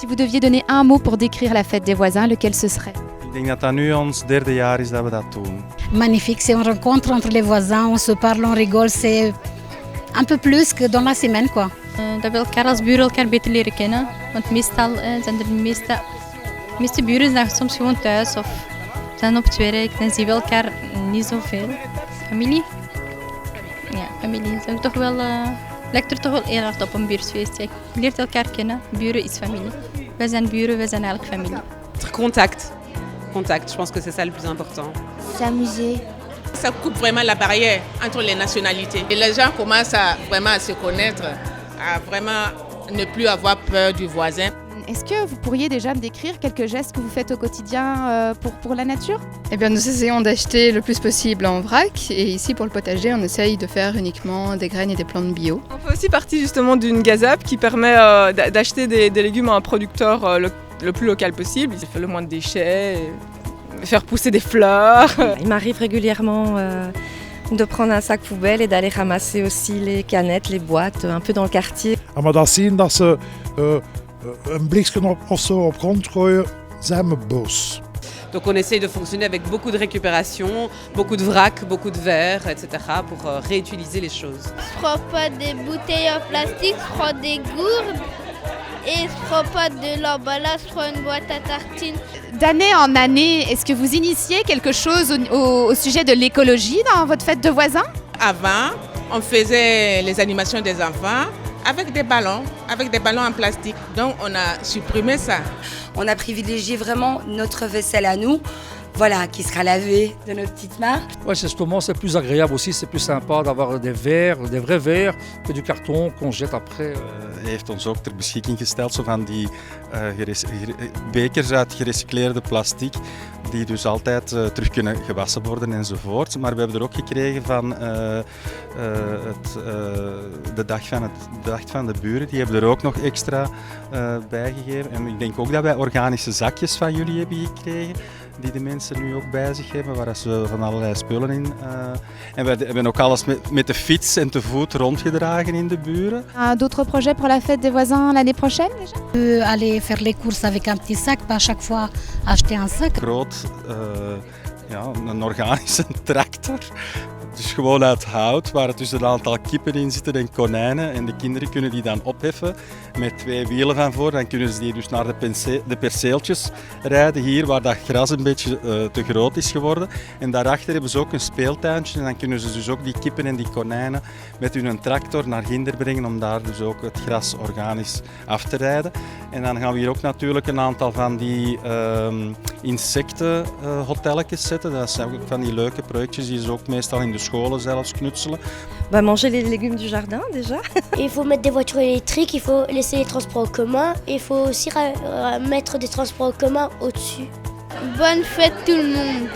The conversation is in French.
Si vous deviez donner un mot pour décrire la fête des voisins, lequel ce serait? Ik denk dat dat nu ons derde jaar is dat we dat doen. Magnifique, c'est une rencontre entre les voisins, on se parle, on rigole, c'est un peu plus que dans la semaine quoi. Dat we elkaar als buren elkaar beter leren kennen. Want meestal zijn de meeste buren zijn soms gewoon thuis of zijn op het werk. Dan zien we elkaar niet zoveel. Familie? Ja, familie. Zijn toch wel, lijkt er toch wel heel hard op een buurtfeest. Je leert elkaar kennen. Buren is familie. Wij zijn buren, wij zijn eigenlijk familie. Contact. Contact, je pense que c'est ça le plus important. S'amuser. Ça coupe vraiment la barrière entre les nationalités. Et les gens commencent vraiment à se connaître, à vraiment ne plus avoir peur du voisin. Est-ce que vous pourriez déjà me décrire quelques gestes que vous faites au quotidien pour la nature? Eh bien, nous essayons d'acheter le plus possible en vrac et ici pour le potager, on essaye de faire uniquement des graines et des plantes bio. On fait aussi partie justement d'une gazap qui permet d'acheter des légumes à un producteur le plus local possible. Il fait le moins de déchets, faire pousser des fleurs. Il m'arrive régulièrement de prendre un sac poubelle et d'aller ramasser aussi les canettes, les boîtes un peu dans le quartier. Maar dat zien dat ze een blikje of zo op grond gooien, zijn we boos. Donc on essaye de fonctionner avec beaucoup de récupération, beaucoup de vrac, beaucoup de verres, etc. pour réutiliser les choses. Je prends pas des bouteilles en plastique, je prends des gourdes et je prends pas de l'emballage, je prends une boîte à tartines. D'année en année, est-ce que vous initiez quelque chose au sujet de l'écologie dans votre fête de voisins? Avant, on faisait les animations des enfants avec des ballons en plastique. Donc on a supprimé ça. On a privilégié vraiment notre vaisselle à nous, voilà, qui sera lavée de nos petites mains. Ouais, justement, c'est plus agréable aussi, c'est plus sympa d'avoir des verres, des vrais verres, que du carton qu'on jette après. Hij heeft ons ook ter beschikking gesteld zo van die bekers uit gerecycleerde plastic, die dus altijd terug kunnen gewassen worden enzovoort. Maar we hebben er ook gekregen van de dag van de buren, die hebben er ook nog extra bijgegeven. En ik denk ook dat wij organische zakjes van jullie hebben gekregen, die de mensen nu ook bij zich hebben, waar ze van allerlei spullen in. En we hebben ook alles met de fiets en te voet rondgedragen in de buren. D'autres projets pour la fête des voisins l'année prochaine déjà? Aller faire les courses avec un petit sac, pas à chaque fois acheter un sac. Een organische tractor. Dus gewoon uit hout, waar dus een aantal kippen in zitten en konijnen. En de kinderen kunnen die dan opheffen met 2 wielen van voor. Dan kunnen ze die dus naar de perceeltjes rijden, hier waar dat gras een beetje te groot is geworden. En daarachter hebben ze ook een speeltuintje. En dan kunnen ze dus ook die kippen en die konijnen met hun tractor naar Ginder brengen om daar dus ook het gras organisch af te rijden. En dan gaan we hier ook natuurlijk een aantal van die insectenhotelletjes zetten. Dat zijn ook van die leuke projectjes die ze ook meestal in de scholen zelfs knutselen. Manger les légumes du jardin déjà. Il faut mettre des voitures électriques, il faut laisser les transports en commun et il faut aussi mettre des transports en commun au-dessus. Bonne fête tout le monde!